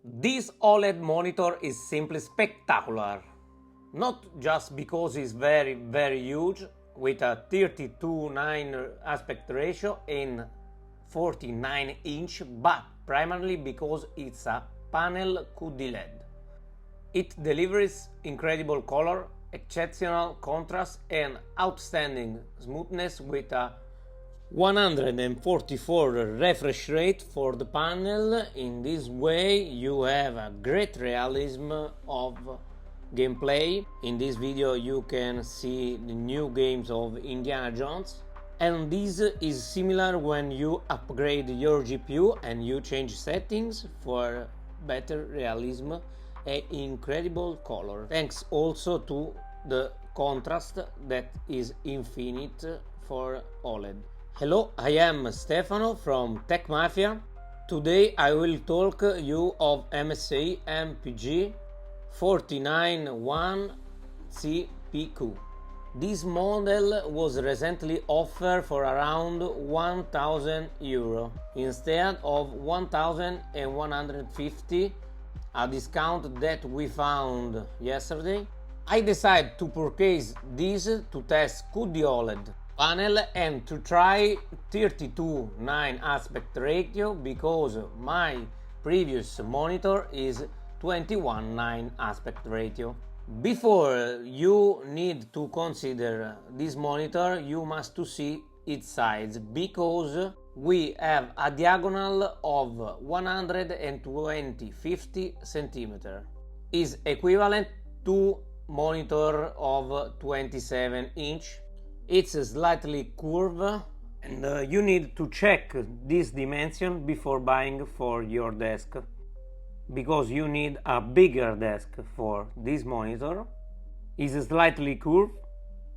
This OLED monitor is simply spectacular, not just because it's very huge with a 32:9 aspect ratio and 49 inch, but primarily because it's a panel QD-OLED. It delivers incredible color, exceptional contrast and outstanding smoothness with a 144 refresh rate for the panel. In this way you have a great realism of gameplay. In this video you can see the new games of Indiana Jones, and this is similar when you upgrade your GPU and you change settings for better realism and incredible color, thanks also to the contrast that is infinite for OLED. Hello, I am Stefano from Tech Mafia. Today I will talk you of MSI MPG 491CPQ. This model was recently offered for around 1000 euro instead of 1150, a discount that we found yesterday. I decided to purchase this to test QD-OLED panel and to try 32:9 aspect ratio because my previous monitor is 21:9 aspect ratio. Before you need to consider this monitor, you must to see its size, because we have a diagonal of 120-50 cm, is equivalent to monitor of 27 inch. It's slightly curved, and you need to check this dimension before buying for your desk, because you need a bigger desk for this monitor. Is slightly curved,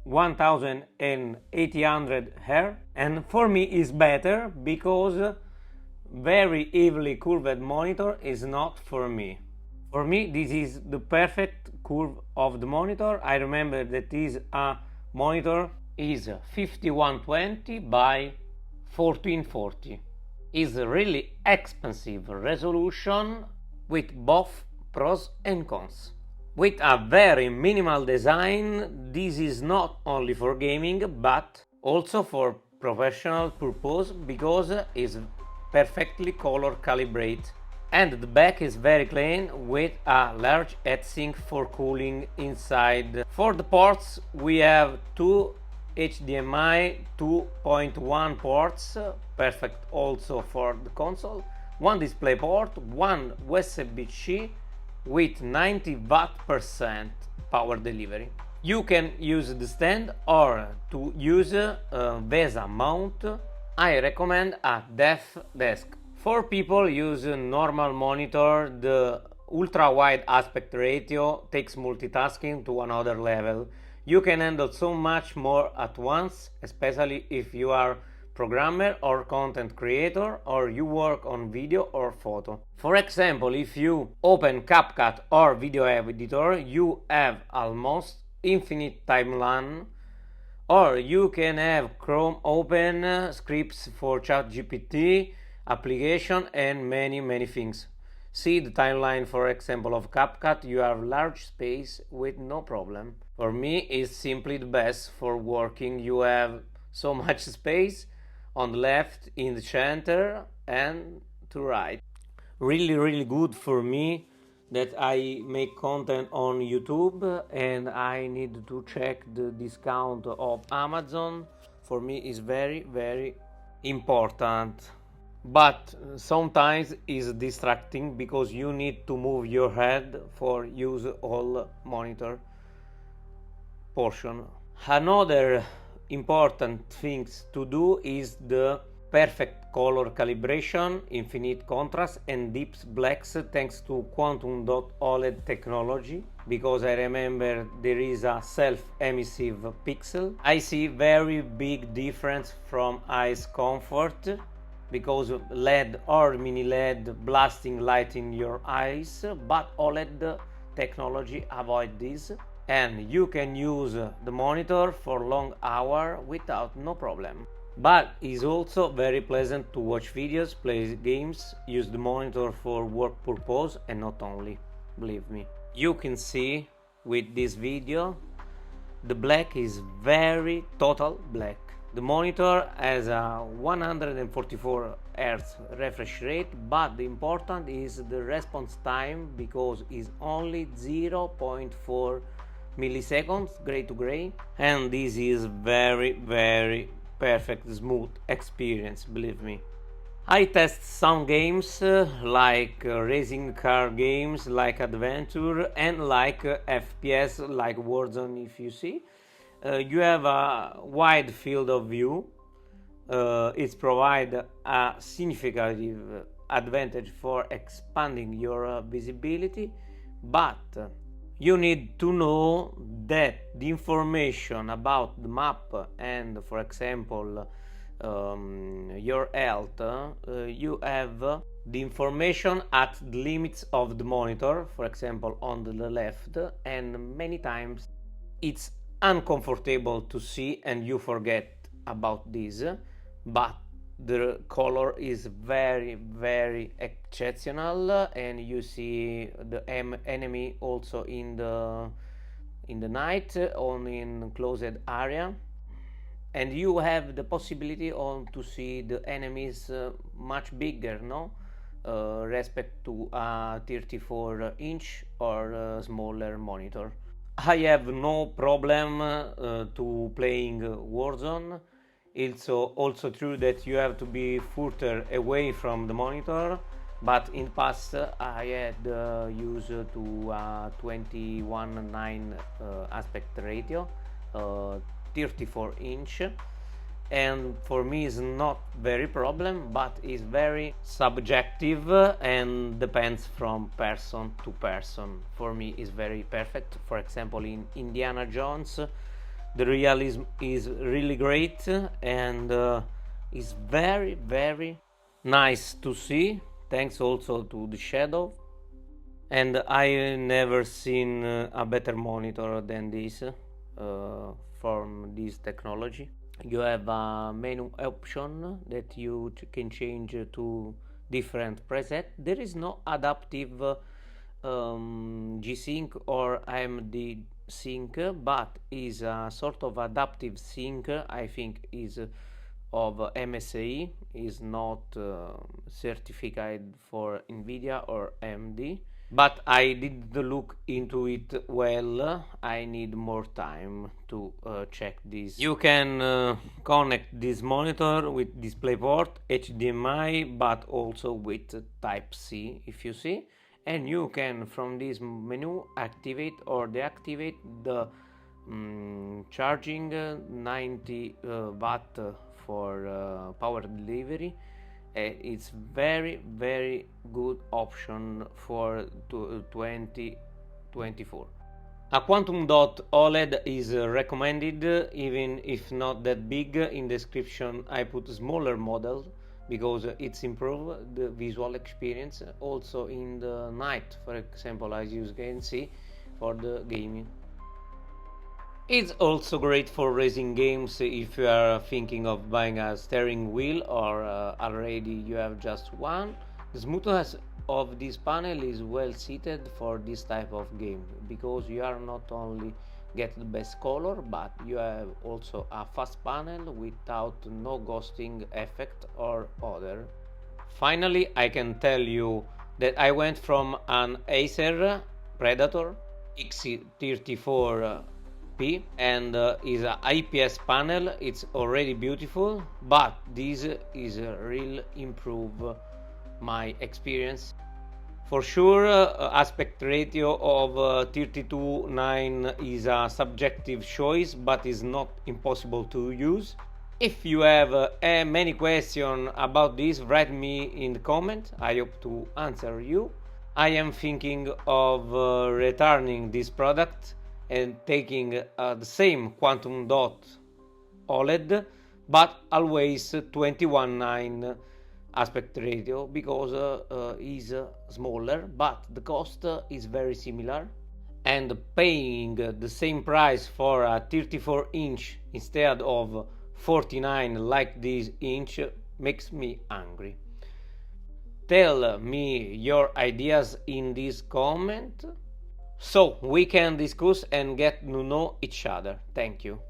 1800 Hz, and for me is better because very heavily curved monitor is not for me. For me this is the perfect curve of the monitor. I remember that is a monitor is 5120 by 1440. Is really expensive resolution with both pros and cons. With a very minimal design, this is not only for gaming but also for professional purpose, because it's perfectly color calibrated, and the back is very clean with a large heatsink for cooling inside. For the ports we have two HDMI 2.1 ports, perfect also for the console, one display port, one USB-C with 90% power delivery. You can use the stand or to use a VESA mount. I recommend a dev desk. For people use a normal monitor, the ultra-wide aspect ratio takes multitasking to another level. You can handle so much more at once, especially if you are programmer or content creator, or you work on video or photo. For example, if you open CapCut or video editor, you have almost infinite timeline, or you can have Chrome open, scripts for ChatGPT, application and many things. See the timeline, for example, of CapCut. You have large space with no problem. For me it's simply the best for working. You have so much space on the left, in the center and to right. Really good for me that I make content on YouTube and I need to check the discount of Amazon. For me is very important, but sometimes is distracting because you need to move your head for use all monitor portion. Another important things to do is the perfect color calibration, infinite contrast and deep blacks, thanks to Quantum Dot OLED technology, because I remember there is a self-emissive pixel. I see very big difference from eyes comfort, because LED or mini LED blasting light in your eyes, but OLED technology avoid this, and you can use the monitor for long hours without no problem. but is also very pleasant to watch videos, play games, use the monitor for work purpose, and not only, believe me. You can see with this video the black is very total black. The monitor has a 144 Hz refresh rate, but the important is the response time, because it's only 0.4 milliseconds gray to gray, and this is very perfect smooth experience, believe me. I test some games like racing car games, like adventure, and like FPS, like Warzone. If you see, you have a wide field of view. It provides a significant advantage for expanding your visibility, but you need to know that the information about the map and, for example, your health, you have the information at the limits of the monitor, for example on the left, and many times it's uncomfortable to see and you forget about this, but the color is very exceptional, and you see the enemy also in the night, only in closed area, and you have the possibility to see the enemies much bigger, no, respect to a 34-inch or smaller monitor. I have no problem to playing Warzone. It's also true that you have to be further away from the monitor, but in past I had used to 21:9 aspect ratio, 34-inch, and for me is not very problem, but is very subjective and depends from person to person. For me is very perfect. For example, in Indiana Jones, the realism is really great, and is very nice to see, thanks also to the shadow, and I never seen a better monitor than this from this technology. You have a menu option that you can change to different preset. There is no adaptive G-Sync or AMD sync, but is a sort of adaptive sync. I think is of MSI, is not certified for NVIDIA or AMD, but I did look into it well. I need more time to check this. You can connect this monitor with DisplayPort, HDMI, but also with Type-C, if you see, and you can from this menu activate or deactivate the charging 90 watt for power delivery. It's very good option for 2024. A Quantum Dot OLED is recommended, even if not that big. In description I put smaller model because it's improved the visual experience also in the night. For example, as you can see, for the gaming. It's also great for racing games if you are thinking of buying a steering wheel or already you have just one. The smoothness of this panel is well suited for this type of game, because you are not only get the best color, but you have also a fast panel without no ghosting effect or other. Finally, I can tell you that I went from an Acer Predator X34 and is a IPS panel. It's already beautiful, but this is a real improve my experience. For sure, aspect ratio of 32:9 is a subjective choice, but is not impossible to use. If you have many questions about this, write me in the comment. I hope to answer you. I am thinking of returning this product and taking the same Quantum Dot OLED, but always 21:9 aspect ratio, because is smaller, but the cost is very similar, and paying the same price for a 34-inch instead of 49 like this inch makes me angry. Tell me your ideas in this comment so we can discuss and get to know each other. Thank you.